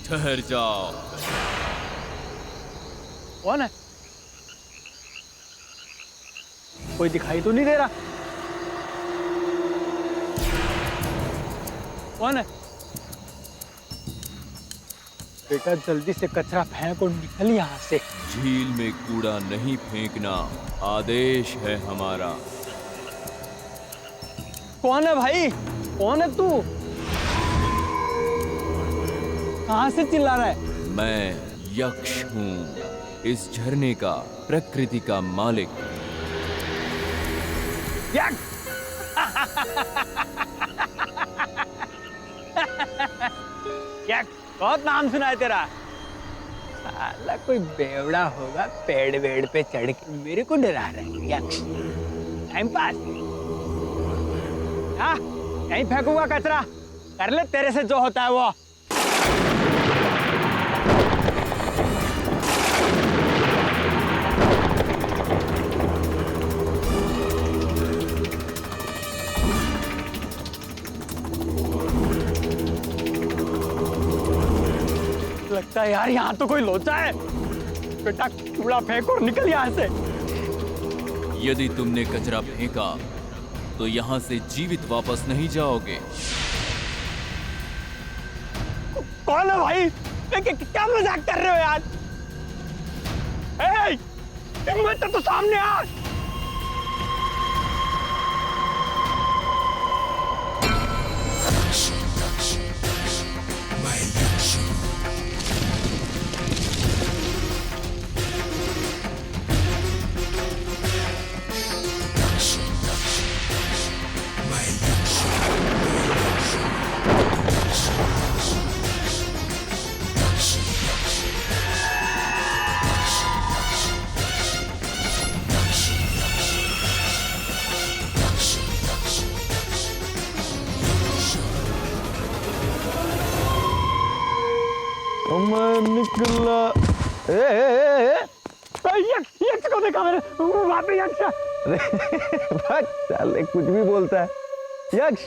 ठहर जाओ। कौन है? कोई दिखाई तो नहीं दे रहा। कौन है? बेटा जल्दी से कचरा फेंक और निकल यहाँ से। झील में कूड़ा नहीं फेंकना आदेश है हमारा। कौन है भाई? कौन है तू? कहां से चिल्ला रहा है? मैं यक्ष हूँ, इस झरने का, प्रकृति का मालिक। यक्ष? यक्ष बहुत नाम सुना है तेरा। साला कोई बेवड़ा होगा पेड़ वेड़ पे चढ़ के मेरे को डरा रहा है। यक्ष टाइम पास। हाँ कहीं फेंकूंगा कचरा, कर ले तेरे से जो होता है वो। लगता है यार यहाँ तो कोई लोचा है। बेटा कूड़ा फेंक और निकल यहाँ से। यदि तुमने कचरा फेंका तो यहाँ से जीवित वापस नहीं जाओगे। कौन है भाई? क्या मजाक कर रहे हो यार? हिम्मत तो सामने आ। निकला। यक्ष को देखा मैंने, वहां पे यक्ष। अरे साले कुछ भी बोलता है। यक्ष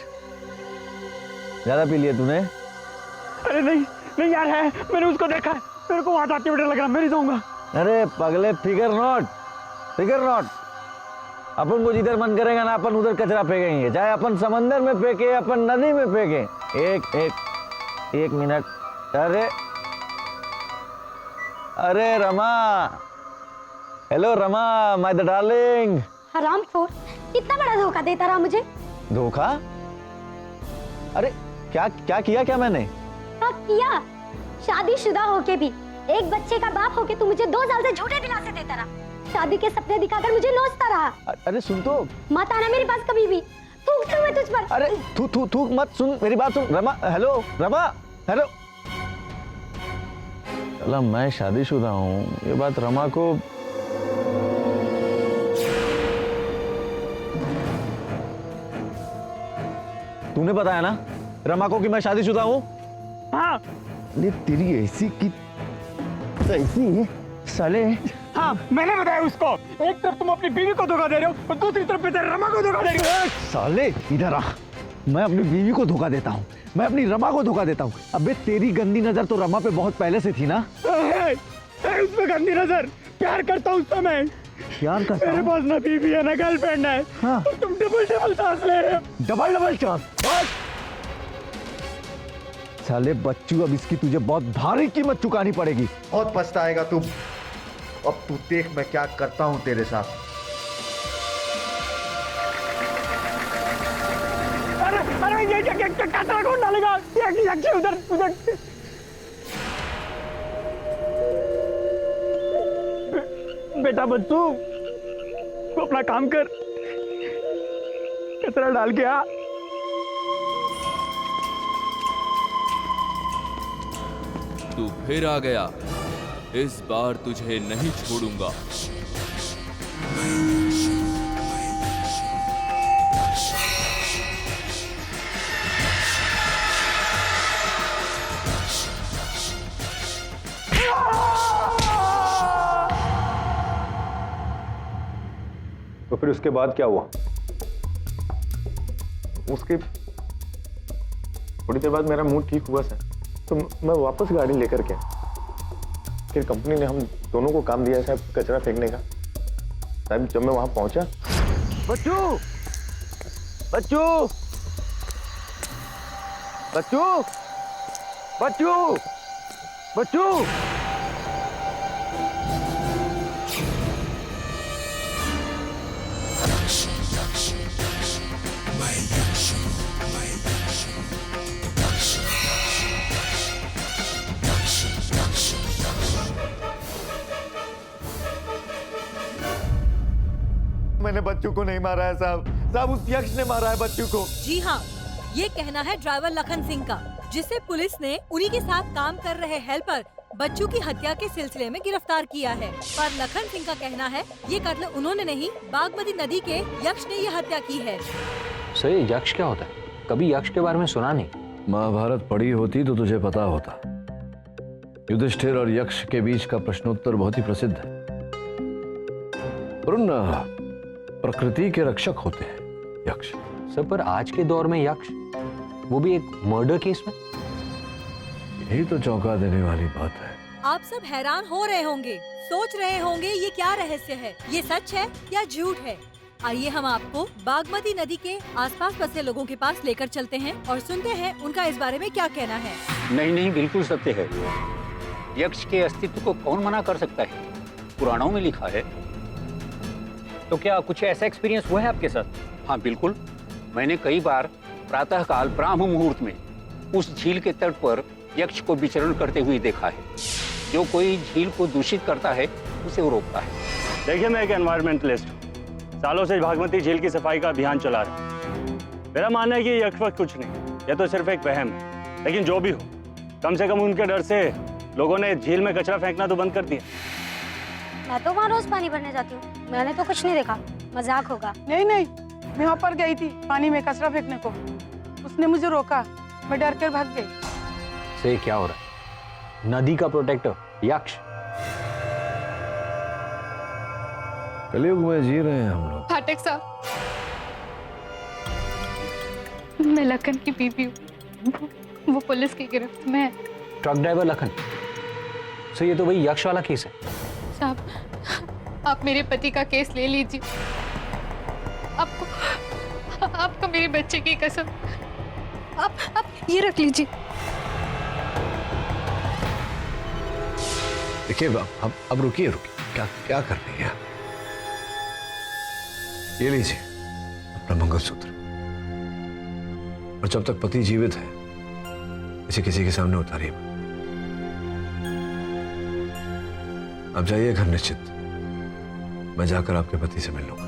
ज्यादा पी लिया तूने? अरे नहीं नहीं यार है, मैंने उसको देखा है। मेरे को वहां जाते हुए डर लग रहा, मैं नहीं जाऊंगा। अरे पगले फिकर नॉट। अपन को जिधर मन करेगा ना अपन उधर कचरा फेंकेंगे, चाहे अपन समंदर में फेंके अपन नदी में फेंके। एक मिनट। अरे Rama, hello Rama my the darling. हरामखोर, कितना बड़ा धोखा देता रहा मुझे। धोखा? अरे क्या किया मैंने? हाँ किया। शादीशुदा होके भी, एक बच्चे का बाप होके तू मुझे 2 साल से झूठे दिलासे देता रहा, शादी के सपने दिखाकर मुझे नोचता रहा। अरे सुन तो, मत आना मेरे पास कभी भी, थूकता मैं तुझ पर। अरे थूक मत, सुन मेरी बात सुन। Rama hello, hello. चला मैं शादीशुदा हूँ, ये बात रमा को तूने बताया ना रमा को कि मैं शादीशुदा हूँ? हाँ। अरे तेरी ऐसी की ऐसी साले। हाँ मैंने बताया उसको। एक तरफ तुम अपनी बीवी को धोखा दे रहे हो और दूसरी तरफ तेरे रमा को धोखा दे रहे हो। साले इधर आ। मैं अपनी बीवी को धोखा देता हूँ, मैं अपनी रमा को धोखा देता हूँ। अबे तेरी गंदी नजर तो रमा पे बहुत पहले से थी ना। उसमें गंदी नजर, प्यार करता हूँ उससे मैं। प्यार करता हूँ? मेरे पास ना बीवी है ना गर्लफ्रेंड है। हाँ। तो तुम डबल चांस ले रहे हो। Double chance? साले बच्चू, अब इसकी तुझे बहुत भारी कीमत चुकानी पड़ेगी। बहुत पछताएगा तुम। अब तू देख मैं क्या करता हूँ तेरे साथ। अरे ये कचरा कौन डालेगा? उधर बेटा बच्चू, तू अपना काम कर, कचरा डाल के आ। तू फिर आ गया, इस बार तुझे नहीं छोड़ूंगा। तो फिर उसके बाद क्या हुआ? उसके थोड़ी देर बाद मेरा मूड ठीक हुआ सर। तो मैं वापस गाड़ी लेकर के फिर कंपनी ने हम दोनों को काम दिया साहब कचरा फेंकने का। साहब जब मैं वहां पहुंचा, बच्चू बच्चू बच्चू बच्चू बच्चू मैंने बच्चू को नहीं मारा है साहब। साहब उस यक्ष ने मारा है बच्चू को। जी हाँ, ये कहना है ड्राइवर लखन सिंह का, जिसे पुलिस ने उन्हीं के साथ काम कर रहे हेल्पर बच्चू की हत्या के सिलसिले में गिरफ्तार किया है। पर लखन सिंह का कहना है ये कत्ल उन्होंने नहीं, बागमती नदी के यक्ष ने ये हत्या की है। सर ये यक्ष क्या होता है? कभी यक्ष के बारे में सुना नहीं। महाभारत पढ़ी होती तो तुझे पता होता। युधिष्ठिर और यक्ष के बीच का प्रश्नोत्तर बहुत ही प्रसिद्ध है। वरुण प्रकृति के रक्षक होते हैं यक्ष। सर पर आज के दौर में यक्ष, वो भी एक मर्डर केस में। यही तो चौंका देने वाली बात है। आप सब हैरान हो रहे होंगे, सोच रहे होंगे ये क्या रहस्य है, ये सच है या झूठ है। आइए हम आपको बागमती नदी के आसपास बसे लोगों के पास लेकर चलते हैं और सुनते हैं उनका इस बारे में क्या कहना है। नहीं नहीं, बिल्कुल सत्य है। यक्ष के अस्तित्व को कौन मना कर सकता है, पुराणों में लिखा है। तो क्या कुछ ऐसा एक्सपीरियंस हुआ है आपके साथ? हाँ बिल्कुल, मैंने कई बार प्रातःकाल ब्राह्म मुहूर्त में उस झील के तट पर यक्ष को विचरण करते हुए देखा है। जो कोई झील को दूषित करता है उसे वो रोकता है। देखिए मैं एक एनवायरमेंटलिस्ट हूँ, सालों से बागमती झील की सफाई का अभियान चला रहा हूँ। मेरा मानना है कि ये यक्ष कुछ नहीं, यह तो सिर्फ एक वहम है। लेकिन जो भी हो, कम से कम उनके डर से लोगों ने झील में कचरा फेंकना तो बंद कर दिया। मैं तो वहाँ रोज पानी भरने जाती हूँ, मैंने तो कुछ नहीं देखा। मजाक होगा। नहीं नहीं, मैं वहाँ पर गई थी पानी में कचरा फेंकने को। उसने मुझे रोका, मैं डर कर भाग गई। से क्या हो रहा है? नदी का प्रोटेक्टर यक्ष। कलयुग में जी रहे हैं हम लोग। फाटक साहब, मैं लखन की बीवी हूँ, वो पुलिस की गिरफ्त में है। Truck driver Lakhan. सर ये तो वही यक्ष वाला केस है। साहब आप मेरे पति का केस ले लीजिए। आपको मेरे बच्चे की कसम, आप ये रख लीजिए। देखिए अब रुकिए क्या क्या कर रही है? ये लीजिए अपना मंगलसूत्र, और जब तक पति जीवित है इसे किसी के सामने उतारिए। अब जाइए घर निश्चित, मैं जाकर आपके पति से मिल लूंगा।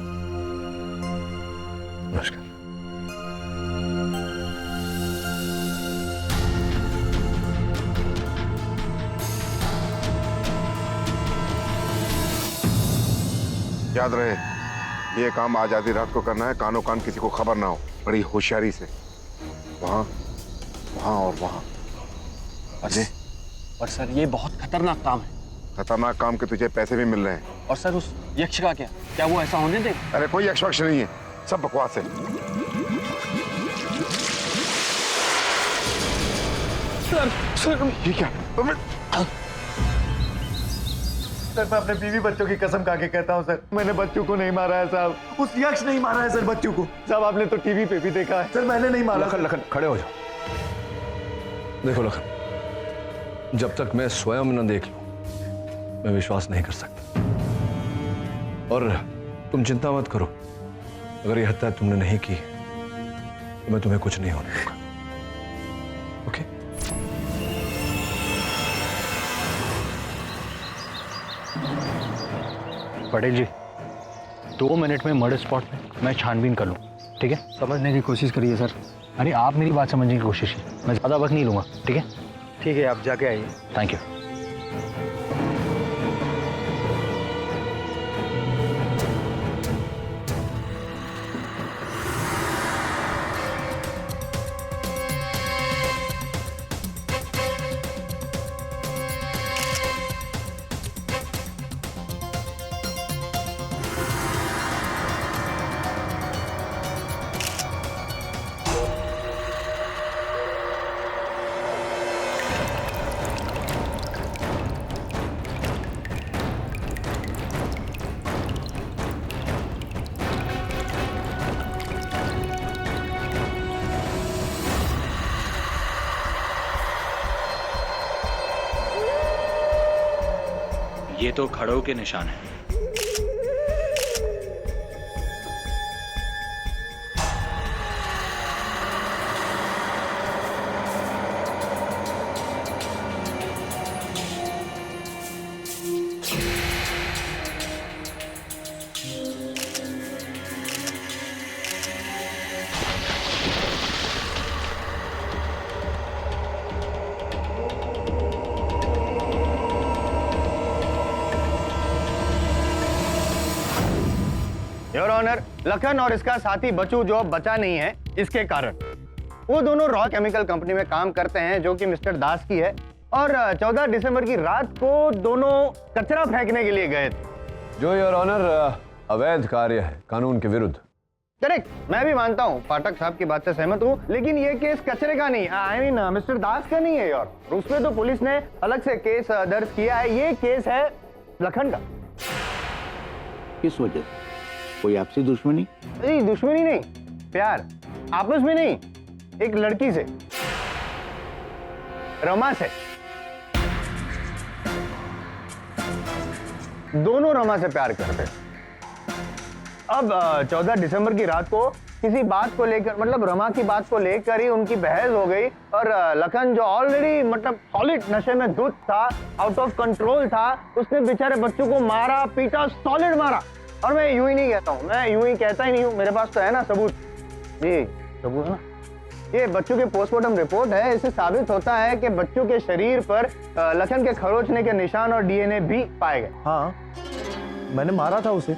नमस्कार। याद रहे, ये काम आज आधी रात को करना है, कानो कान किसी को खबर ना हो, बड़ी होशियारी से। वहां वहां और वहां। अजय, और सर ये बहुत खतरनाक काम है। खतरनाक काम के तुझे पैसे भी मिल रहे हैं। और सर उस यक्ष का क्या वो ऐसा होने देगा? अरे कोई यक्ष वक्ष नहीं है, सब बकवास है। सर ये क्या? सर मैं अपने बीवी बच्चों की कसम खा के कहता हूँ सर, मैंने बच्चों को नहीं मारा है साहब। उस यक्ष नहीं मारा है सर बच्चों को। साहब आपने तो टीवी पे भी देखा है सर, मैंने नहीं मारा। लखन खड़े हो जाओ। देखो लखन, जब तक मैं स्वयं न देख लूं मैं विश्वास नहीं कर सकता। और तुम चिंता मत करो, अगर यह हत्या तुमने नहीं की तो मैं तुम्हें कुछ नहीं होने दूंगा। ओके? पटेल जी 2 मिनट में मर्डर स्पॉट में मैं छानबीन कर लूँ, ठीक है? समझने की कोशिश करिए सर। अरे आप मेरी बात समझने की कोशिश कीजिए, मैं ज़्यादा वक्त नहीं लूँगा, ठीक है? ठीक है, आप जाके आइए। Thank you. ये तो खड़ों के निशान है। योर ऑनर, लखन और इसका साथी बच्चू जो अब बचा नहीं है, इसके कारण वो दोनों रॉ केमिकल कंपनी में काम करते हैं जो कि मिस्टर दास की है, और 14 दिसंबर की रात को दोनों कचरा फेंकने के लिए गए थे। जो योर ऑनर अवैध कार्य है, कानून के विरुद्ध। करेक्ट, मैं भी मानता हूँ, पाठक साहब की बात से सहमत हूँ, लेकिन ये केस कचरे का नहीं, आई मीन मिस्टर दास का नहीं है यार। उसमें तो पुलिस ने अलग से केस दर्ज किया है। ये केस है लखन का। किस वजह से? कोई आपसी दुश्मनी? नहीं, दुश्मनी नहीं, प्यार। आपस में नहीं, एक लड़की से, रमा से। दोनों रमा से प्यार करते। अब 14 दिसंबर की रात को किसी बात को लेकर, मतलब रमा की बात को लेकर ही उनकी बहस हो गई, और लखन जो ऑलरेडी मतलब सॉलिड नशे में धुत था, आउट ऑफ कंट्रोल था, उसने बेचारे बच्चों को मारा, पीटा, सॉलिड मारा। और मैं यूं ही नहीं कहता हूं, मैं यूं ही कहता ही नहीं हूं, मेरे पास तो है ना सबूत। जी सबूत है ना, ये बच्चों के पोस्टमार्टम रिपोर्ट है। इससे साबित होता है कि बच्चों के शरीर पर लखन के खरोंचने के निशान और डीएनए भी पाए गए। हाँ, मैंने मारा था उसे,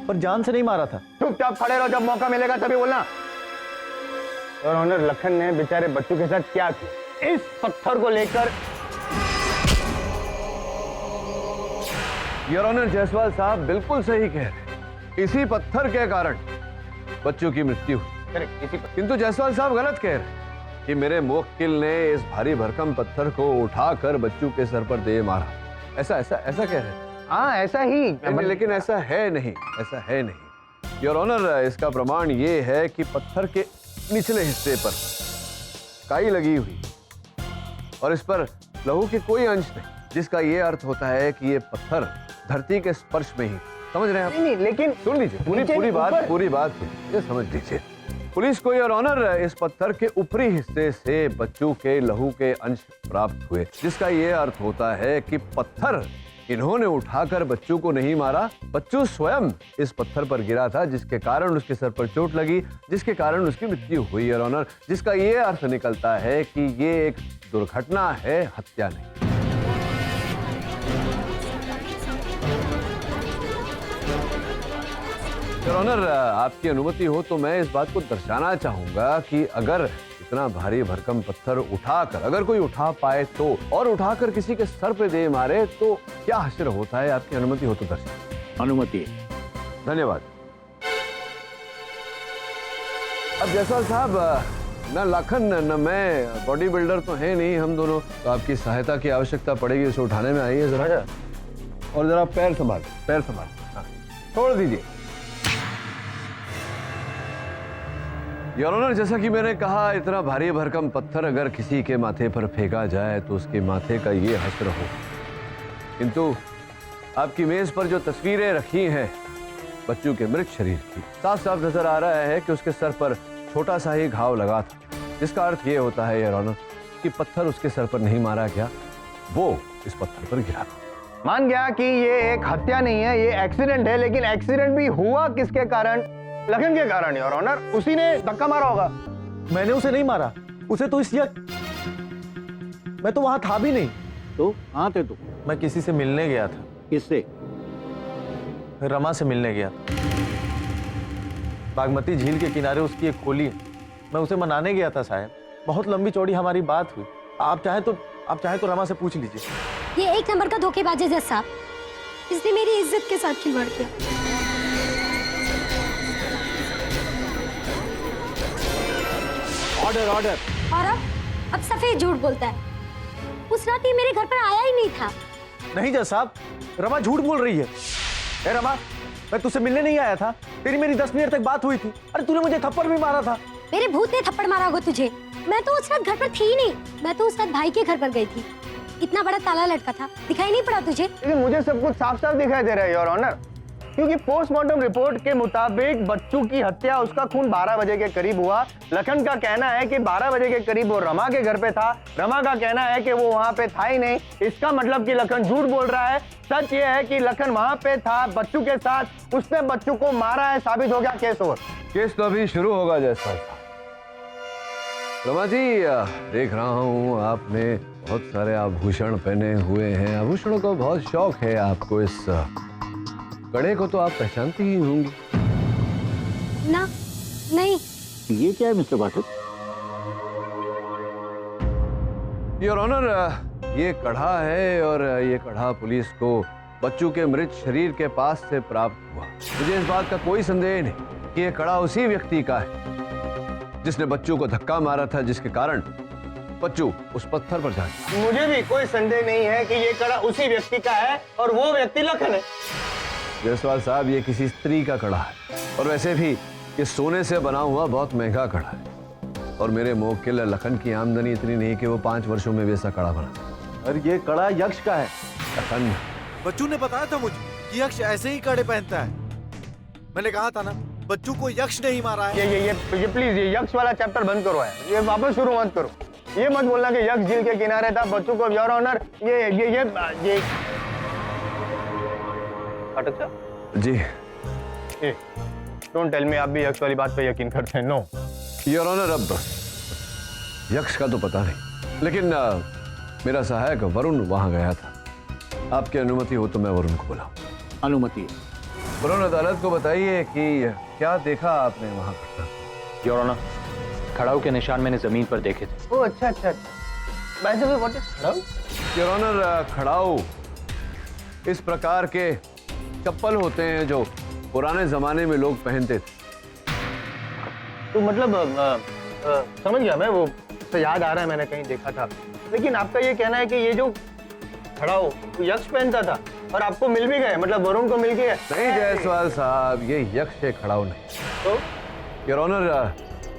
पर जान से नहीं मारा था। चुपचाप खड़े रहो, जब मौका मिलेगा तभी बोलना। और ऑनर, लखन ने बेचारे बच्चों के साथ क्या किया, इस पत्थर को लेकर। योर ऑनर, जायसवाल साहब बिल्कुल सही कह रहे हैं। इसी पत्थर के कारण बच्चों की मृत्यु हुई। किंतु जायसवाल साहब गलत कह रहे हैं कि मेरे मुवक्किल ने इस भारी भरकम पत्थर को उठाकर बच्चों के सर पर दे मारा। ऐसा ऐसा ऐसा कह रहे हैं? हाँ, ऐसा ही, लेकिन ऐसा है नहीं, ऐसा है नहीं। योर ऑनर, इसका प्रमाण ये है कि पत्थर के निचले हिस्से पर काई लगी हुई और इस पर लहू के कोई अंश नहीं, जिसका ये अर्थ होता है कि ये पत्थर धरती के स्पर्श में ही। समझ रहे हैं आप? नहीं, लेकिन सुन लीजिए, पूरी बात ये समझ लीजिए। पुलिस को योर ऑनर इस पत्थर के ऊपरी हिस्से से बच्चों के लहू के अंश प्राप्त हुए, जिसका ये अर्थ होता है कि पत्थर इन्होंने उठाकर बच्चों को नहीं मारा, बच्चों स्वयं इस पत्थर पर गिरा था, जिसके कारण उसके सर पर चोट लगी, जिसके कारण उसकी मृत्यु हुई योर ऑनर। जिसका ये अर्थ निकलता है कि ये एक दुर्घटना है, हत्या नहीं। योर ऑनर, आपकी अनुमति हो तो मैं इस बात को दर्शाना चाहूंगा कि अगर इतना भारी भरकम पत्थर उठाकर अगर कोई उठा पाए तो, और उठाकर किसी के सर पे दे मारे तो क्या हश्र होता है। आपकी अनुमति हो तो दर्शा। अनुमति। धन्यवाद। अब जायसवाल साहब, न लखन न मैं बॉडी बिल्डर तो है नहीं, हम दोनों, तो आपकी सहायता की आवश्यकता पड़ेगी इसे उठाने में। आइए जरा, और जरा पैर संभाल, पैर संभाल। हाँ, छोड़ दीजिए। योर ऑनर, जैसा कि मैंने कहा, इतना भारी भरकम पत्थर अगर किसी के माथे पर फेंका जाए तो उसके माथे का ये हश्र हो। किंतु आपकी मेज पर जो तस्वीरें रखी हैं बच्चों के मृत शरीर की, साफ साफ नजर आ रहा है कि उसके सर पर छोटा सा ही घाव लगा था, जिसका अर्थ ये होता है योर ऑनर कि पत्थर उसके सर पर नहीं मारा गया, वो इस पत्थर पर गिरा था। मान गया कि ये एक हत्या नहीं है, ये एक्सीडेंट है, लेकिन एक्सीडेंट भी हुआ किसके कारण? लखन के कारण योर ऑनर। उसी ने धक्का मारा होगा। मैंने उसे नहीं मारा, उसे तो मैं तो वहां था भी नहीं। तो कहाँ थे तुम? मैं किसी से मिलने गया था। किससे? रमा से मिलने गया था। बागमती झील के किनारे उसकी एक खोली है, मैं उसे मनाने गया था साहब। बहुत लंबी चौड़ी हमारी बात हुई। आप चाहे तो रमा से पूछ लीजिए। ये एक नंबर का धोखेबाज है जज साहब, इसने मेरी इज्जत के साथ खिलवाड़ किया। Order order. और अब सफेद झूठ बोलता है। उस रात ये मेरे घर पर आया ही नहीं था। नहीं जज साहब, रमा झूठ बोल रही है। ए रमा, मैं तुझसे मिलने नहीं आया था, तेरी मेरी 10 मिनट तक बात हुई थी। अरे तूने मुझे थप्पड़ भी मारा था। मेरे भूत ने थप्पड़ मारा होगा तुझे। मैं तो उस रात घर पर थी नहीं, मैं तो उस रात भाई के घर पर गई थी। इतना बड़ा ताला लटका था, दिखाई नहीं पड़ा तुझे? लेकिन मुझे सब कुछ साफ साफ दिखाई दे रहा है योर ऑनर, क्योंकि पोस्टमार्टम रिपोर्ट के मुताबिक बच्चू की हत्या, उसका खून 12 बजे के करीब हुआ। लखन का कहना है कि 12 बजे के करीब वो रमा के घर पे था। रमा का कहना है कि वो वहां पे था ही नहीं। इसका मतलब कि लखन झूठ बोल रहा है। सच ये है कि लखन वहां पे था बच्चू के साथ, उसने बच्चू को मारा है, साबित हो गया, केस ओवर। केस तो अभी शुरू होगा जायसवाल साहब। रमा जी, देख रहा हूँ आपने बहुत सारे आभूषण पहने हुए हैं, आभूषणों का बहुत शौक है आपको। इस कड़े को तो आप पहचानती ही होंगी। ना, नहीं। ये क्या है मिस्टर पाठक? योर ऑनर, ये कड़ा है और ये कड़ा पुलिस को बच्चू के मृत शरीर के पास से प्राप्त हुआ। मुझे इस बात का कोई संदेह नहीं कि ये कड़ा उसी व्यक्ति का है जिसने बच्चू को धक्का मारा था, जिसके कारण बच्चू उस पत्थर पर जा गिरा। मुझे भी कोई संदेह नहीं है कि ये कड़ा उसी व्यक्ति का है और वो व्यक्ति लखन है। जायसवाल साहब, ये किसी स्त्री का कड़ा है और वैसे भी ये सोने से बना हुआ बहुत महंगा कड़ा है और मेरे मोक्किल लखन की आमदनी इतनी नहीं कि वो 5 वर्षों में वैसा कड़ा बना। और ये कड़ा यक्ष का है। लखन, बच्चू ने बताया था मुझे कि यक्ष ऐसे ही कड़े पहनता है। मैंने कहा था ना, बच्चू को यक्ष ने ही मारा है। ये प्लीज ये यक्ष वाला चैप्टर बंद करो है, ये वापस शुरू मत करो। ये मत बोलना कि यक्ष झील के किनारे था, बच्चू को योर ऑनर ये पाठक साहब जी, डोंट टेल मी आप भी यक्ष वाली बात पे यकीन करते हैं। नो योर ऑनर, अब यक्ष का तो पता नहीं, लेकिन मेरा सहायक वरुण वहां गया था। आपकी अनुमति हो तो मैं वरुण को बुलाऊं। अनुमति है। वरुण, अदालत को बताइए कि क्या देखा आपने वहां पर। योर ऑनर, खड़ाऊ के निशान मैंने जमीन पर देखे थे। ओह अच्छा अच्छा। By the way, what is खड़ाऊ? योर ऑनर, खड़ाऊ इस प्रकार के चप्पल होते हैं जो पुराने जमाने में लोग पहनते थे। तो मतलब समझ गया मैं, वो तो याद आ रहा है, मैंने कहीं देखा था। लेकिन आपका ये कहना है कि ये जो खड़ाऊ यक्ष पहनता था और आपको मिल भी गए, मतलब वरुण को मिल गया? नहीं जायसवाल साहब, ये यक्ष के खड़ाऊ नहीं। तो योर ऑनर,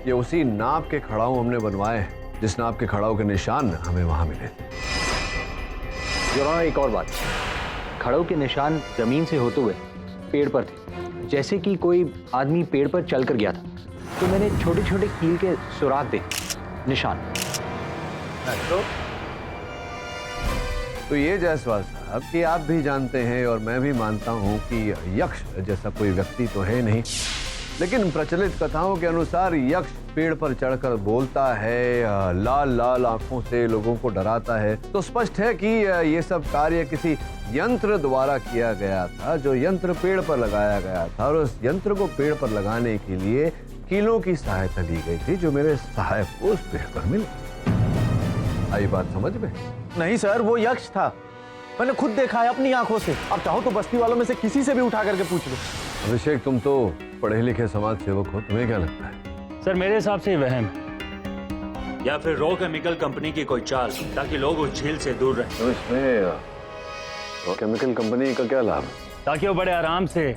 ये उसी नाप के खड़ाऊ हमने बनवाए हैं जिस नाप के खड़ाऊ के निशान हमें वहां मिले थे। योर ऑनर, एक और बात, खड़ाऊ के निशान जमीन से होते हुए पेड़ पर थे, जैसे कि कोई आदमी पेड़ पर चलकर गया था। तो मैंने छोटे छोटे कील के सुराख देखे, निशान। तो ये जायसवाल साहब कि आप भी जानते हैं और मैं भी मानता हूं कि यक्ष जैसा कोई व्यक्ति तो है नहीं, लेकिन प्रचलित कथाओं के अनुसार यक्ष पेड़ पर चढ़कर बोलता है, लाल लाल आंखों से लोगों को डराता है। तो स्पष्ट है कि ये सब कार्य किसी यंत्र द्वारा किया गया था, जो यंत्र पेड़ पर लगाया गया था और उस यंत्र को पेड़ पर लगाने के लिए कीलों की सहायता ली गई थी जो मेरे सहायक को उस पेड़ पर मिली। आई बात समझ में? नहीं सर, वो यक्ष था, मैंने खुद देखा है अपनी आंखों से। आप चाहो तो बस्ती वालों में से किसी से भी उठा करके पूछ लो। अभिषेक, तुम तो पढ़े लिखे समाज सेवक हो, तुम्हें क्या लगता है? सर मेरे हिसाब से वहम है, या फिर रॉ केमिकल कंपनी की कोई चाल, ताकि लोग उस झील से दूर रहें। तो इसमें केमिकल कंपनी का क्या लाभ है? ताकि वो बड़े आराम से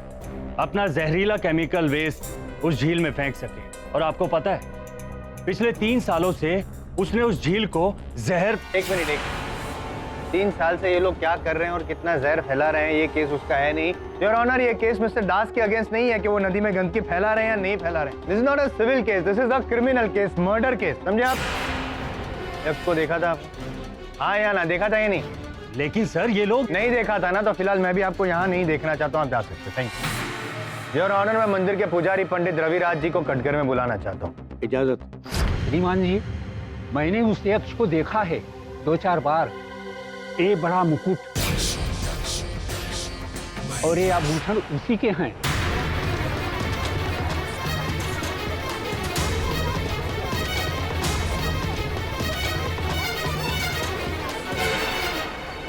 अपना जहरीला केमिकल वेस्ट उस झील में फेंक सके। और आपको पता है, पिछले 3 सालों से उसने उस झील को जहर। एक मिनट, 3 साल से ये लोग क्या कर रहे हैं और कितना जहर फैला रहे हैं, ये केस उसका है नहीं। योर ऑनर, ये केस मिस्टर दास के अगेंस्ट नहीं है कि वो नदी में गंदगी फैला रहे हैं या नहीं फैला रहे हैं। This is not a civil case, this is a criminal case, murder case, समझे आप? यक्ष को देखा था? हाँ या ना, देखा था या नहीं? लेकिन सर ये लोग नहीं देखा था ना, तो फिलहाल मैं भी आपको यहाँ नहीं देखना चाहता हूँ, आप जा सकते। Thank you your honour. मैं मंदिर के पुजारी पंडित रविराज जी को कटघर में बुलाना चाहता हूँ। इजाजत। श्रीमान जी, मैंने उस यक्ष को देखा है 2-4 बार। ये बड़ा मुकुट और ये आभूषण उसी के हैं।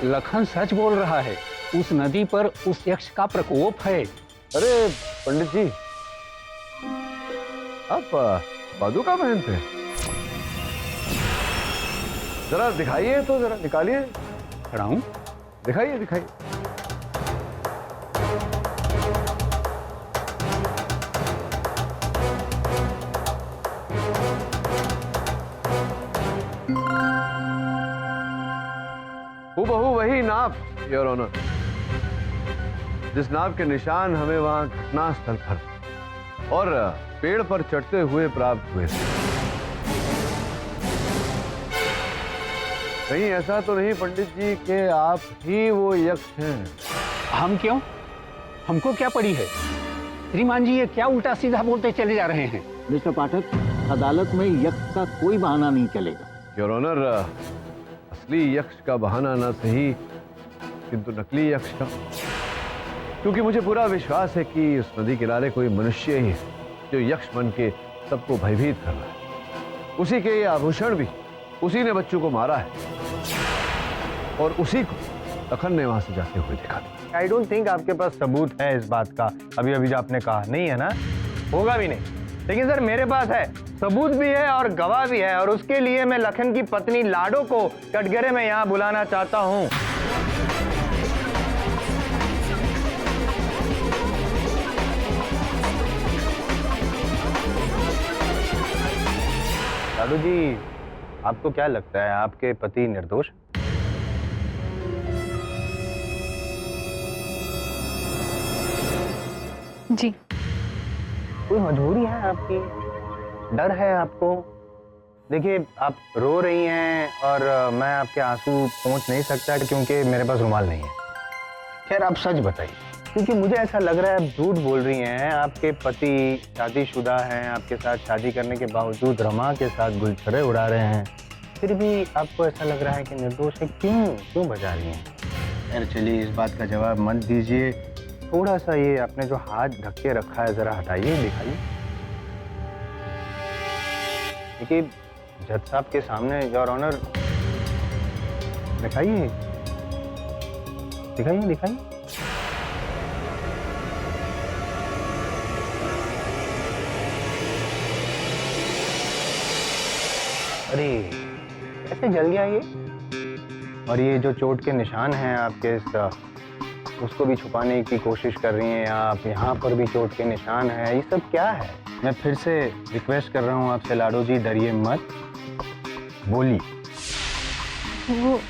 लखन सच बोल रहा है, उस नदी पर उस यक्ष का प्रकोप है। अरे पंडित जी, आप पादुका पहनते हैं? जरा दिखाइए तो, जरा निकालिए। खड़ा हूं, दिखाइए दिखाइए। हूबहू वही नाप, योर ऑनर, जिस नाप के निशान हमें वहां घटनास्थल पर और पेड़ पर चढ़ते हुए प्राप्त हुए थे। कहीं ऐसा तो नहीं पंडित जी कि आप ही वो यक्ष हैं? हम क्यों? हमको क्या पड़ी है? श्रीमान जी, ये क्या उल्टा सीधा बोलते चले जा रहे हैं? मिस्टर पाठक, अदालत में यक्ष का कोई बहाना नहीं चलेगा। योर ऑनर, असली यक्ष का बहाना ना सही, किंतु नकली यक्ष का, क्योंकि मुझे पूरा विश्वास है कि उस नदी किनारे कोई मनुष्य ही है जो यक्ष बन के सबको भयभीत कर रहा है। उसी के ये आभूषण भी उसी ने बच्चों को मारा है और उसी को लखन ने वहां से जाते हुए देखा। आई डोंट थिंक आपके पास सबूत है इस बात का, अभी अभी जो आपने कहा। नहीं है ना? होगा भी नहीं। लेकिन सर मेरे पास है, सबूत भी है और गवाह भी है, और उसके लिए मैं लखन की पत्नी लाडो को कटघरे में यहाँ बुलाना चाहता हूँ। लाडो जी, आपको क्या लगता है आपके पति निर्दोष? जी। कोई मजबूरी है आपकी? डर है आपको? देखिए, आप रो रही हैं और मैं आपके आंसू पहुंच नहीं सकता क्योंकि मेरे पास रुमाल नहीं है। खैर, आप सच बताइए, क्योंकि मुझे ऐसा लग रहा है आप झूठ बोल रही हैं। आपके पति शादीशुदा हैं, आपके साथ शादी करने के बावजूद रमा के साथ गुलछड़े उड़ा रहे हैं, फिर भी आपको ऐसा लग रहा है कि निर्दोष है। क्यों बजा रही हैं? खैर चलिए, इस बात का जवाब मत दीजिए। थोड़ा सा ये आपने जो हाथ ढक के रखा है जरा हटाइए, दिखाइए। देखिए, जज साहब के सामने, योर ऑनर, दिखाइए दिखाइए दिखाइए। अरे कैसे जल गया ये? और ये जो चोट के निशान हैं आपके, उसको भी छुपाने की कोशिश कर रही हैं आप। यहाँ पर भी चोट के निशान हैं। ये सब क्या है? मैं फिर से रिक्वेस्ट कर रहा हूँ आपसे, लाडो जी, डरिए मत, बोलिए। वो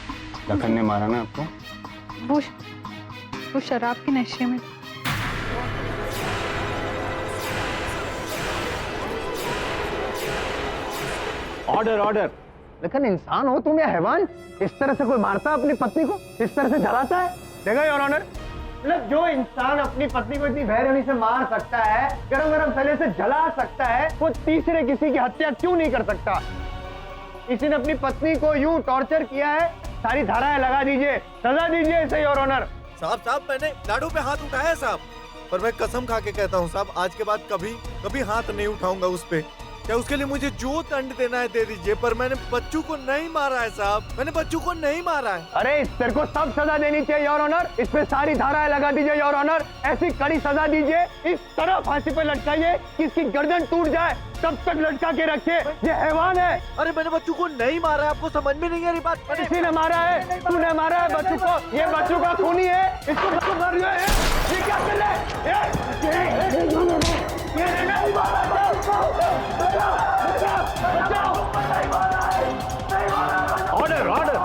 लखन ने मारा ना आपको? वो शराब के नशे में। Order order. लेकिन इंसान हो तुम या हैवान? इस तरह से कोई मारता अपनी पत्नी को? इस तरह से जलाता है? देखा योर ऑनर, मतलब जो इंसान अपनी पत्नी को इतनी बेरहमी से मार सकता है, गरम गरम तले से जला सकता है, वो तीसरे किसी की हत्या क्यों नहीं कर सकता? किसी ने अपनी पत्नी को यूं टॉर्चर किया है, सारी धाराएं लगा दीजिए, सजा दीजिए इसे योर ऑनर। साहब मैंने लाडो पे हाथ उठाया साहब, पर मैं कसम खा के कहता हूँ साहब, आज के बाद कभी हाथ नहीं उठाऊंगा उस पे। क्या उसके लिए मुझे जो दंड देना है दे दीजिए, पर मैंने बच्चू को नहीं मारा है साहब, मैंने बच्चू को नहीं मारा है। अरे इस तेरे को सब सजा देनी चाहिए योर ऑनर, इस पे सारी धाराएं लगा दीजिए योर ऑनर, ऐसी कड़ी सजा दीजिए, इस तरह फांसी पे लटकाइए कि इसकी गर्दन टूट जाए, तब तक लटका के रखे। ये हैवान है। अरे मैंने बच्चू को नहीं मारा है, आपको समझ में नहीं आ रही बात? किसी ने मारा है? तूने मारा है बच्चू को? ये बच्चू का खूनी है, इसको बच्चू मार रहे हैं। ये क्या कर रहे हैं? Order order.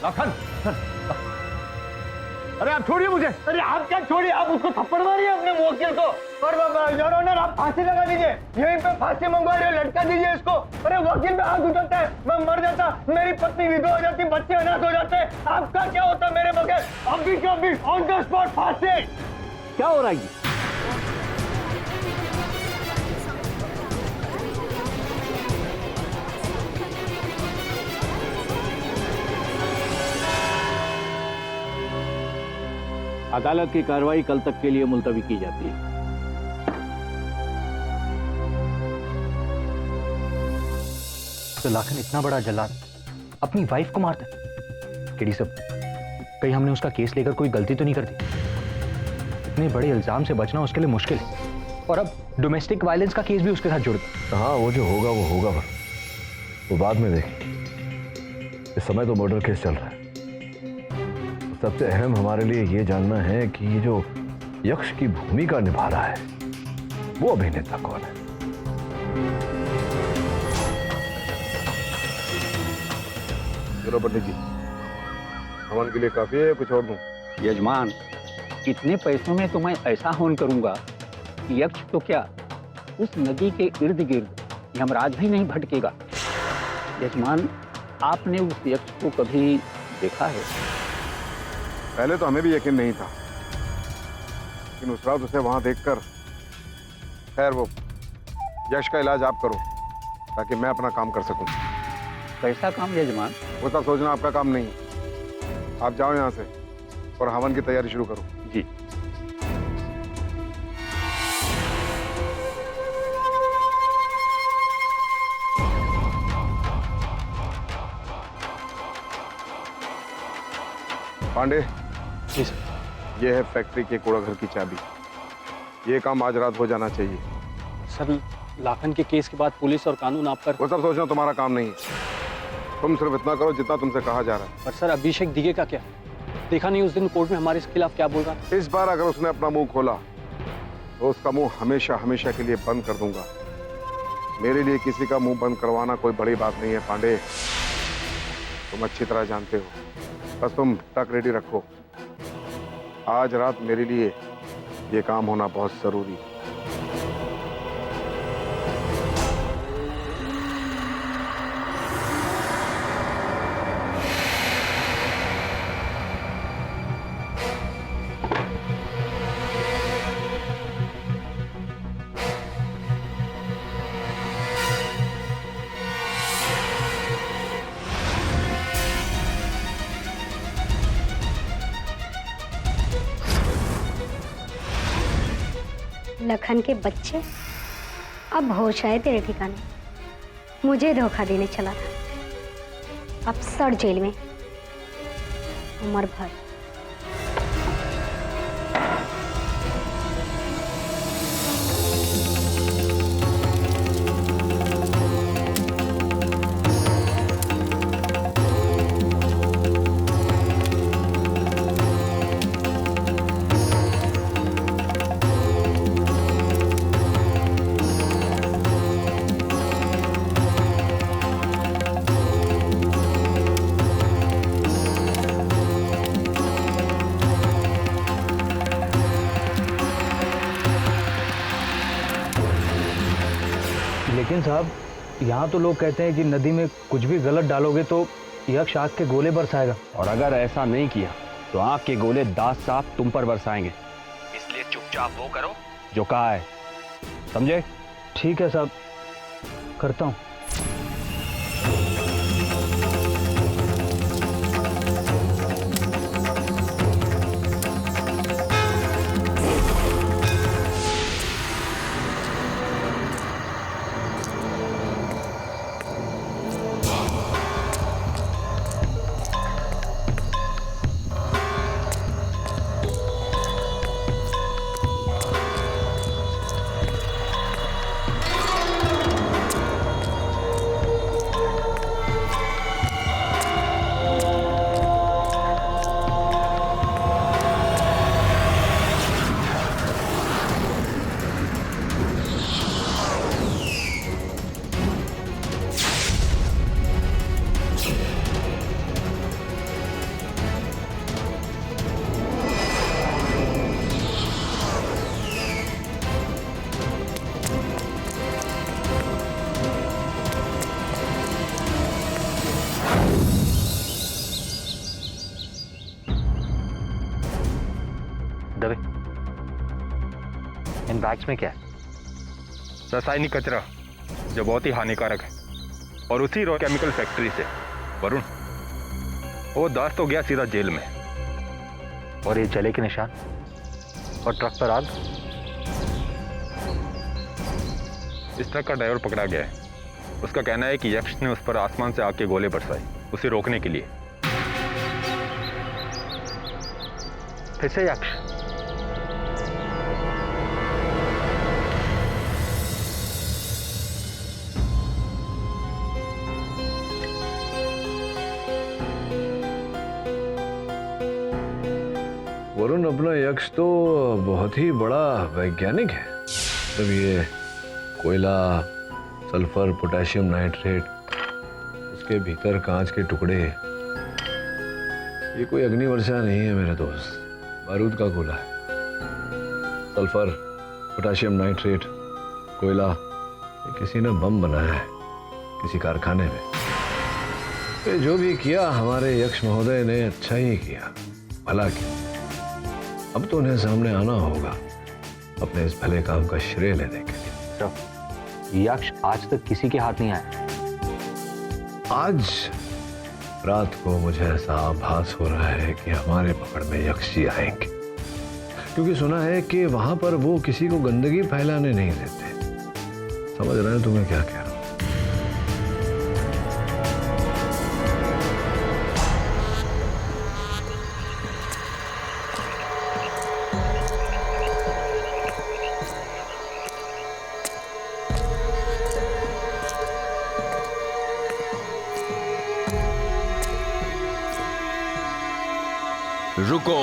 लखन, अरे आप छोड़िए मुझे। अरे आप क्या छोड़िए, आप उसको थप्पड़ मारिए अपने वकील को। और योर ऑनर, आप फांसी लगा दीजिए, यहीं पे फांसी मंगवा रहे, लटका दीजिए इसको। अरे वकील पे हाथ उठाता है, मैं मर जाता, मेरी पत्नी विधवा हो जाती, बच्चे अनाथ हो जाते, आपका क्या होता मेरे बगैर? अभी के अभी ऑन द स्पॉट फांसी। क्या हो रहा है? अदालत की कार्रवाई कल तक के लिए मुलतवी की जाती है। तो लाखन इतना बड़ा जल्लाद अपनी वाइफ को मारता है? केडी सब, कहीं हमने उसका केस लेकर कोई गलती तो नहीं कर दी? इतने बड़े इल्जाम से बचना उसके लिए मुश्किल है, और अब डोमेस्टिक वायलेंस का केस भी उसके साथ जुड़ गया। हाँ, वो जो होगा वो होगा, पर वो बाद में देखेंगे। इस समय तो मर्डर केस चल रहा है। सबसे अहम हमारे लिए ये जानना है कि ये जो यक्ष की भूमिका निभा रहा है वो अभिनेता कौन है? चलो पंडित जी, हवन के लिए काफी है, कुछ और दूं? यजमान, इतने पैसों में तो मैं ऐसा हवन करूंगा कि यक्ष तो क्या, उस नदी के इर्द गिर्द यमराज भी नहीं भटकेगा। यजमान, आपने उस यक्ष को कभी देखा है? पहले तो हमें भी यकीन नहीं था, लेकिन उस रात उसे वहां देखकर, खैर वो यक्ष का इलाज आप करो ताकि मैं अपना काम कर सकूं। कैसा काम यजमान? वो सब सोचना आपका काम नहीं है। आप जाओ यहाँ से और हवन की तैयारी शुरू करो। जी। पांडे जी सर। ये है फैक्ट्री के कूड़ाघर की चाबी। ये काम आज रात हो जाना चाहिए। सर, लाखन के केस के बाद पुलिस और कानून आप पर। वो सब सोचना तुम्हारा काम नहीं है। तुम सिर्फ इतना करो जितना तुमसे कहा जा रहा है। पर सर, अभिषेक दिगे का क्या? देखा नहीं उस दिन कोर्ट में हमारे खिलाफ क्या बोल रहा था? इस बार अगर उसने अपना मुंह खोला तो उसका मुंह हमेशा हमेशा के लिए बंद कर दूंगा। मेरे लिए किसी का मुंह बंद करवाना कोई बड़ी बात नहीं है पांडे, तुम अच्छी तरह जानते हो। बस तुम टक रेडी रखो। आज रात मेरे लिए ये काम होना बहुत जरूरी है। लखन के बच्चे, अब होश आए तेरे ठिकाने। मुझे धोखा देने चला था, अब सड़ जेल में उम्र भर। लेकिन साहब, यहाँ तो लोग कहते हैं कि नदी में कुछ भी गलत डालोगे तो यक्ष आग के गोले बरसाएगा। और अगर ऐसा नहीं किया तो आग के गोले दांत साफ तुम पर बरसाएंगे। इसलिए चुपचाप वो करो जो कहा है, समझे? ठीक है साहब, करता हूँ। दबे, इन बैग्स में क्या है? रासायनिक कचरा जो बहुत ही हानिकारक है, और उसी रॉ केमिकल फैक्ट्री से। वरुण, वो दास तो गया सीधा जेल में। और ये जले के निशान और ट्रक पर आग? इस ट्रक का ड्राइवर पकड़ा गया है। उसका कहना है कि यक्ष ने उस पर आसमान से आग के गोले बरसाए उसे रोकने के लिए। फिर से यक्ष? वरुण अपना यक्ष तो बहुत ही बड़ा वैज्ञानिक है। तब ये कोयला, सल्फर, पोटेशियम नाइट्रेट, उसके भीतर कांच के टुकड़े, ये कोई अग्निवर्षा नहीं है मेरे दोस्त, बारूद का गोला है। सल्फर, पोटेशियम नाइट्रेट, कोयला, ये किसी ने बम बनाया है किसी कारखाने में। ये जो भी किया हमारे यक्ष महोदय ने अच्छा ही किया, भला किया। अब तो उन्हें सामने आना होगा अपने इस भले काम का श्रेय लेने के लिए। यक्ष आज तक किसी के हाथ नहीं आया। आज रात को मुझे ऐसा आभास हो रहा है कि हमारे पकड़ में यक्ष जी आएंगे, क्योंकि सुना है कि वहां पर वो किसी को गंदगी फैलाने नहीं देते। समझ रहे हैं तुम्हें क्या कह रहा हूं? रुको।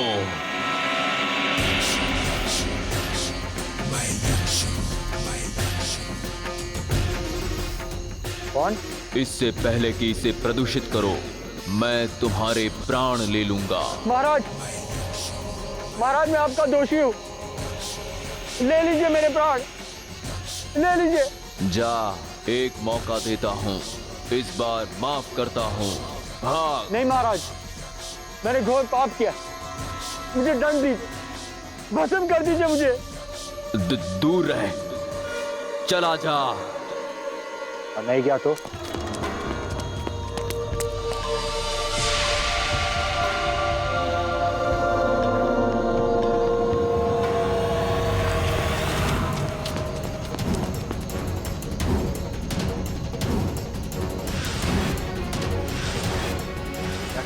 कौन? इससे पहले कि इसे प्रदूषित करो, मैं तुम्हारे प्राण ले लूंगा। महाराज, महाराज मैं आपका दोषी हूँ, ले लीजिए मेरे प्राण, ले लीजिए। जा, एक मौका देता हूँ, इस बार माफ करता हूँ, भाग। नहीं महाराज, मैंने घोर पाप किया, मुझे दंड दीजिए, भस्म कर दीजिए मुझे। दूर रहे, चला जा। नहीं गया तो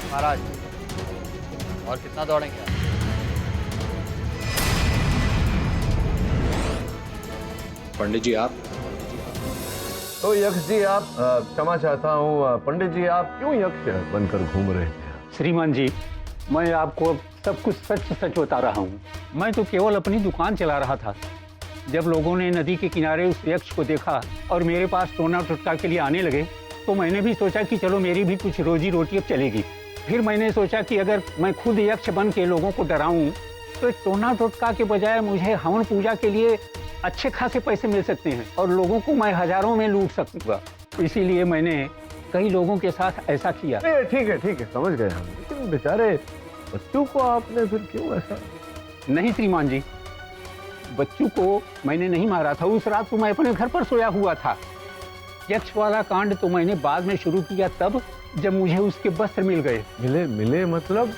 महाराज, और कितना दौड़ेंगे? पंडित जी आप? तो यक्ष जी आप, क्षमा चाहता हूँ पंडित जी, आप क्यों यक्ष बनकर घूम रहे थे? श्रीमान जी, मैं आपको सब कुछ सच सच बता रहा हूँ। मैं तो केवल अपनी दुकान चला रहा था। जब लोगों ने नदी के किनारे उस यक्ष को देखा और मेरे पास टोना टुटका के लिए आने लगे, तो मैंने भी सोचा कि चलो मेरी भी कुछ रोजी रोटी अब चलेगी। फिर मैंने सोचा कि अगर मैं खुद यक्ष बन के लोगों को डराऊं तो टोना टोटका के बजाय मुझे हवन पूजा के लिए अच्छे खासे पैसे मिल सकते हैं और लोगों को मैं हजारों में लूट सकूंगा। इसीलिए मैंने कई लोगों के साथ ऐसा किया। ठीक है, समझ गए हम, लेकिन बेचारे बच्चों को आपने फिर क्यों ऐसा? नहीं श्रीमान जी, बच्चों को मैंने नहीं मारा था। उस रात को मैं अपने घर पर सोया हुआ था। यक्ष वाला कांड तो मैंने बाद में शुरू किया, तब जब मुझे उसके वस्त्र मिल गए। मिले मतलब?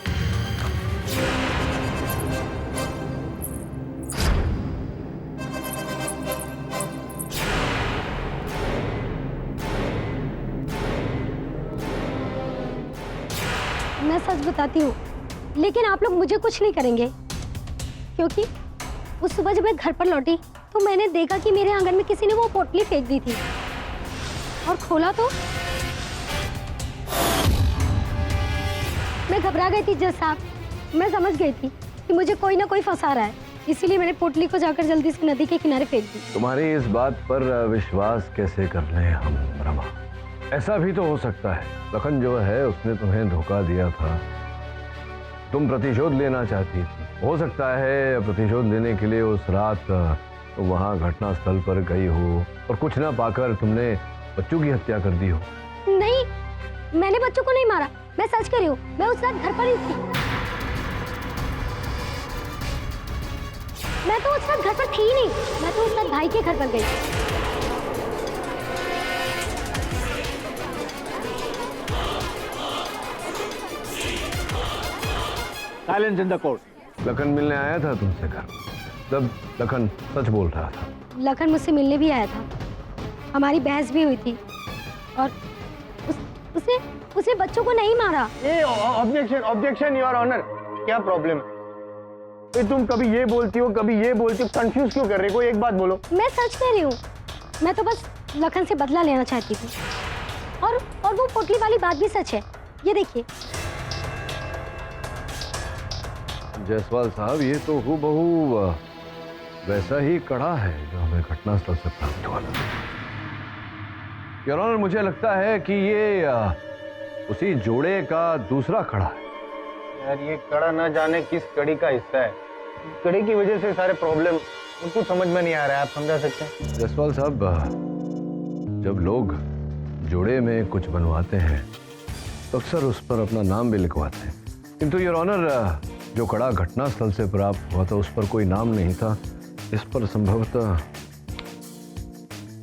मैं सच बताती हूँ, लेकिन आप लोग मुझे कुछ नहीं करेंगे, क्योंकि उस सुबह जब मैं घर पर लौटी तो मैंने देखा कि मेरे आंगन में किसी ने वो पोटली फेंक दी थी और खोला तो मैं घबरा गई थी जज साहब। मैं समझ गई थी कि मुझे कोई ना कोई फंसा रहा है, इसीलिए मैंने पोटली को जाकर जल्दी से नदी के किनारे फेंक दी। तुम्हारी इस बात पर विश्वास कैसे कर लें हम रमा? ऐसा भी तो हो सकता है लखन जो है उसने तुम्हें धोखा दिया था, तुम प्रतिशोध लेना चाहती थी। हो सकता है प्रतिशोध लेने के लिए उस रात तो वहां घटना स्थल पर गई हो और कुछ ना पाकर तुमने बच्चों की हत्या कर दी हो। नहीं, मैंने बच्चों को नहीं मारा, मैं सच कह रही हूँ। मैं उस रात घर पर ही थी। मैं तो उस रात घर पर थी ही नहीं, मैं तो उस रात भाई के घर पर गई। Silence in the court. Lakhan मिलने आया था तुमसे घर, तब लखन सच बोल रहा था। लखन मुझसे मिलने भी आया था, हमारी बहस भी हुई थी और उसने बच्चों को नहीं मारा। Objection your honour. क्या प्रॉब्लम है? तुम कभी ये बोलती हो कभी ये बोलती हो, कंफ्यूज क्यों कर रही हो? एक बात बोलो। मैं सच कह रही हूँ, मैं तो बस लखन से बदला लेना चाहती थी और वो पोटली वाली बात भी सच है। ये देखिए। जायसवाल साहब, ये तो हूबहू वैसा ही कड़ा है जो हमें घटनास्थल से प्राप्त हुआ था। योर ऑनर, मुझे लगता है कि ये उसी जोड़े का दूसरा कड़ा है। यार ये कड़ा न जाने किस कड़ी का हिस्सा है। कड़ी की वजह से सारे प्रॉब्लम उनको समझ में नहीं आ रहा है। आप समझा सकते हैं? जायसवाल साहब, जब लोग जोड़े में कुछ बनवाते हैं तो अक्सर उस पर अपना नाम भी लिखवाते हैं, किंतु योर ऑनर जो कड़ा घटनास्थल से प्राप्त हुआ था उस पर कोई नाम नहीं था। इस पर संभवतः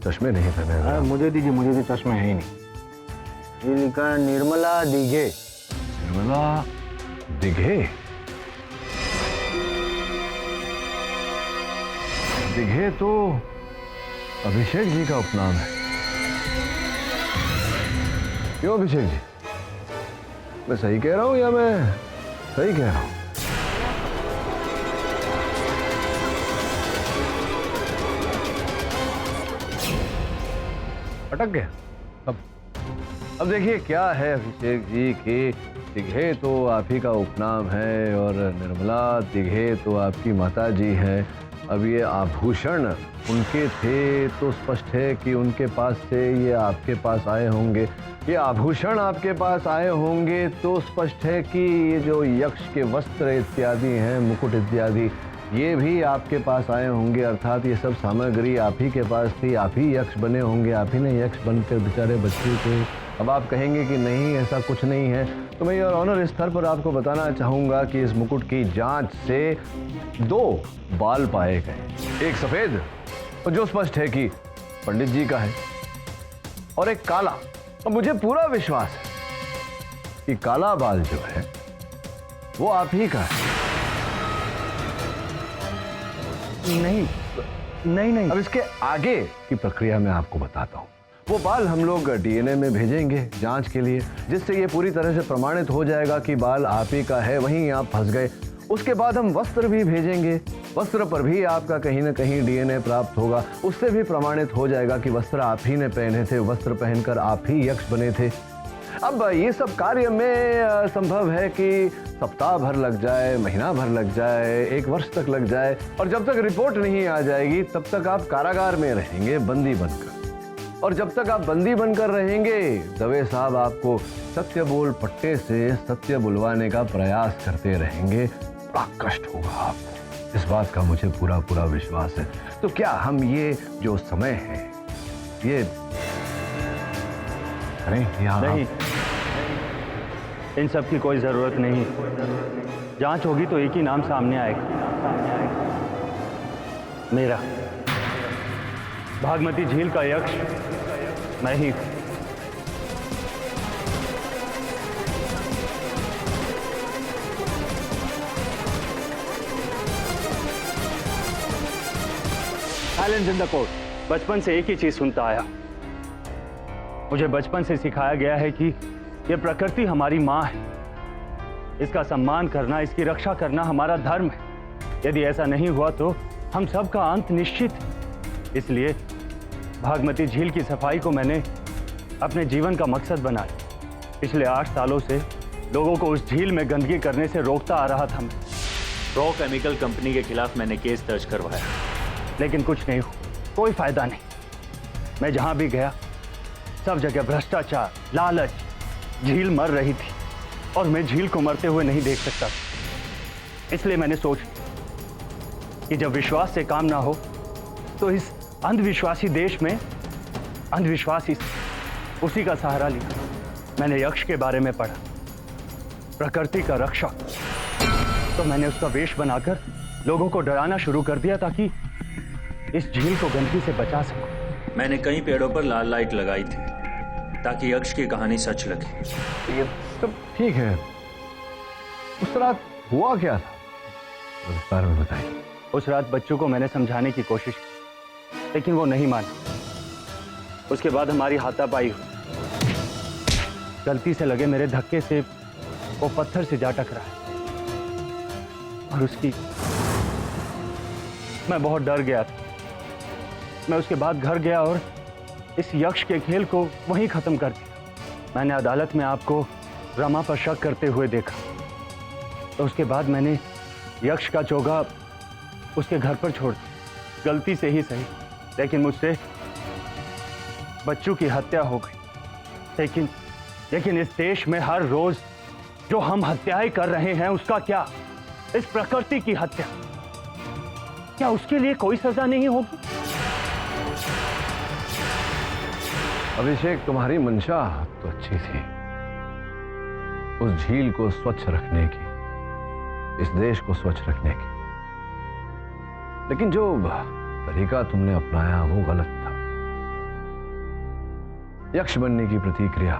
चश्मे नहीं पहने। मुझे दीजिए, मुझे तो चश्मे है ही नहीं। ये लिखा है निर्मला दिघे। निर्मला दिघे? दिघे तो अभिषेक जी का उपनाम है। क्यों अभिषेक जी, मैं सही कह रहा हूं या मैं सही कह रहा हूं? अटक गया। अब देखिए क्या है अभिषेक जी कि दिघे तो आप ही का उपनाम है और निर्मला दिघे तो आपकी माता जी हैं। अब ये आभूषण उनके थे तो स्पष्ट है कि उनके पास से ये आपके पास आए होंगे। ये आभूषण आपके पास आए होंगे तो स्पष्ट है कि ये जो यक्ष के वस्त्र इत्यादि हैं, मुकुट इत्यादि, ये भी आपके पास आए होंगे। अर्थात ये सब सामग्री आप ही के पास थी, आप ही यक्ष बने होंगे, आप ही ने यक्ष बनकर बेचारे बच्चे थे। अब आप कहेंगे कि नहीं, ऐसा कुछ नहीं है, तो मैं योर ऑनर इस स्तर पर आपको बताना चाहूँगा कि इस मुकुट की जांच से 2 बाल पाए गए, एक सफ़ेद और जो स्पष्ट है कि पंडित जी का है, और एक काला। और मुझे पूरा विश्वास है कि काला बाल जो है वो आप ही का है। नहीं। अब इसके आगे की प्रक्रिया मैं आपको बताता हूँ। वो बाल हम लोग डीएनए में भेजेंगे जांच के लिए, जिससे ये पूरी तरह से प्रमाणित हो जाएगा कि बाल आप ही का है, वहीं आप फंस गए। उसके बाद हम वस्त्र भी भेजेंगे, वस्त्र पर भी आपका कहीं ना कहीं डीएनए प्राप्त होगा, उससे भी प्रमाणित हो जाएगा कि वस्त्र आप ही ने पहने थे, वस्त्र पहनकर आप ही यक्ष बने थे। अब ये सब कार्य में संभव है कि सप्ताह भर लग जाए, महीना भर लग जाए, 1 वर्ष तक लग जाए, और जब तक रिपोर्ट नहीं आ जाएगी तब तक आप कारागार में रहेंगे बंदी बनकर। और जब तक आप बंदी बनकर रहेंगे, दवे साहब आपको सत्य बोल पट्टे से सत्य बुलवाने का प्रयास करते रहेंगे। बड़ा कष्ट होगा आपको, इस बात का मुझे पूरा विश्वास है। तो क्या हम ये जो समय है ये करें? नहीं, इन सब की कोई जरूरत नहीं। जांच होगी तो एक ही नाम सामने आएगा, मेरा। भागमती झील का यक्ष मैं ही। Silence in the court. बचपन से एक ही चीज सुनता आया। मुझे बचपन से सिखाया गया है कि यह प्रकृति हमारी माँ है, इसका सम्मान करना, इसकी रक्षा करना हमारा धर्म है। यदि ऐसा नहीं हुआ तो हम सब का अंत निश्चित है। इसलिए भागमती झील की सफाई को मैंने अपने जीवन का मकसद बनाया। पिछले 8 सालों से लोगों को उस झील में गंदगी करने से रोकता आ रहा था मैं। रॉ केमिकल कंपनी के खिलाफ मैंने केस दर्ज करवाया, लेकिन कुछ नहीं हुआ, कोई फायदा नहीं। मैं जहां भी गया सब जगह भ्रष्टाचार, लालच। झील मर रही थी और मैं झील को मरते हुए नहीं देख सकता। इसलिए मैंने सोचा कि जब विश्वास से काम ना हो तो इस अंधविश्वासी देश में अंधविश्वासी उसी का सहारा लिया। मैंने यक्ष के बारे में पढ़ा, प्रकृति का रक्षक। तो मैंने उसका वेश बनाकर लोगों को डराना शुरू कर दिया ताकि इस झील को गंदगी से बचा सकूं। मैंने कई पेड़ों पर लाल लाइट लगाई थी ताकि यक्ष की कहानी सच लगे। ये सब ठीक है, उस रात हुआ क्या था इस बारे में बताइए। उस रात बच्चों को मैंने समझाने की कोशिश की, लेकिन वो नहीं माना। उसके बाद हमारी हाथापाई हुई। गलती से लगे मेरे धक्के से वो पत्थर से जा टकरा और उसकी मैं बहुत डर गया था। मैं उसके बाद घर गया और इस यक्ष के खेल को वहीं खत्म कर दिया। मैंने अदालत में आपको रमा पर शक करते हुए देखा, तो उसके बाद मैंने यक्ष का चोगा उसके घर पर छोड़ दी, गलती से ही सही, लेकिन मुझसे बच्चों की हत्या हो गई। लेकिन इस देश में हर रोज जो हम हत्याएं कर रहे हैं उसका क्या? इस प्रकृति की हत्या, क्या उसके लिए कोई सजा नहीं होगी? अभिषेक, तुम्हारी मंशा तो अच्छी थी, उस झील को स्वच्छ रखने की, इस देश को स्वच्छ रखने की, लेकिन जो तरीका तुमने अपनाया वो गलत था। यक्ष बनने की प्रतिक्रिया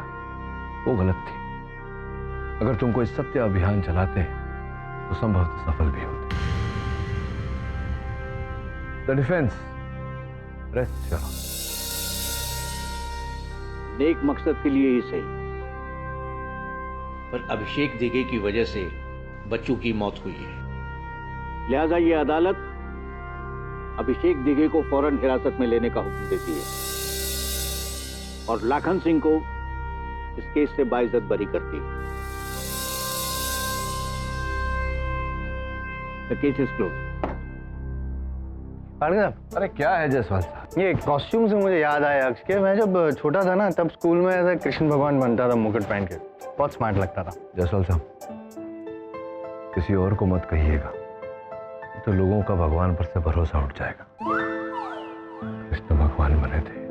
वो गलत थी। अगर तुम कोई सत्य अभियान चलाते तो संभवतः सफल भी होते। द डिफेंस रेस्ट करो। नेक मकसद के लिए ही सही, पर अभिषेक दिघे की वजह से बच्चों की मौत हुई है। लिहाजा ये अदालत अभिषेक दिघे को फौरन हिरासत में लेने का हुक्म देती है और लाखन सिंह को इस केस से बाइज्जत बरी करती है। The case is close. अरे क्या है जायसवाल साहब? ये कॉस्ट्यूम से मुझे याद आया अक्ष के, मैं जब छोटा था ना तब स्कूल में ऐसा कृष्ण भगवान बनता था मुकुट पहन के, बहुत स्मार्ट लगता था। जायसवाल साहब, किसी और को मत कहिएगा, तो लोगों का भगवान पर से भरोसा उठ जाएगा। कृष्ण भगवान बने थे।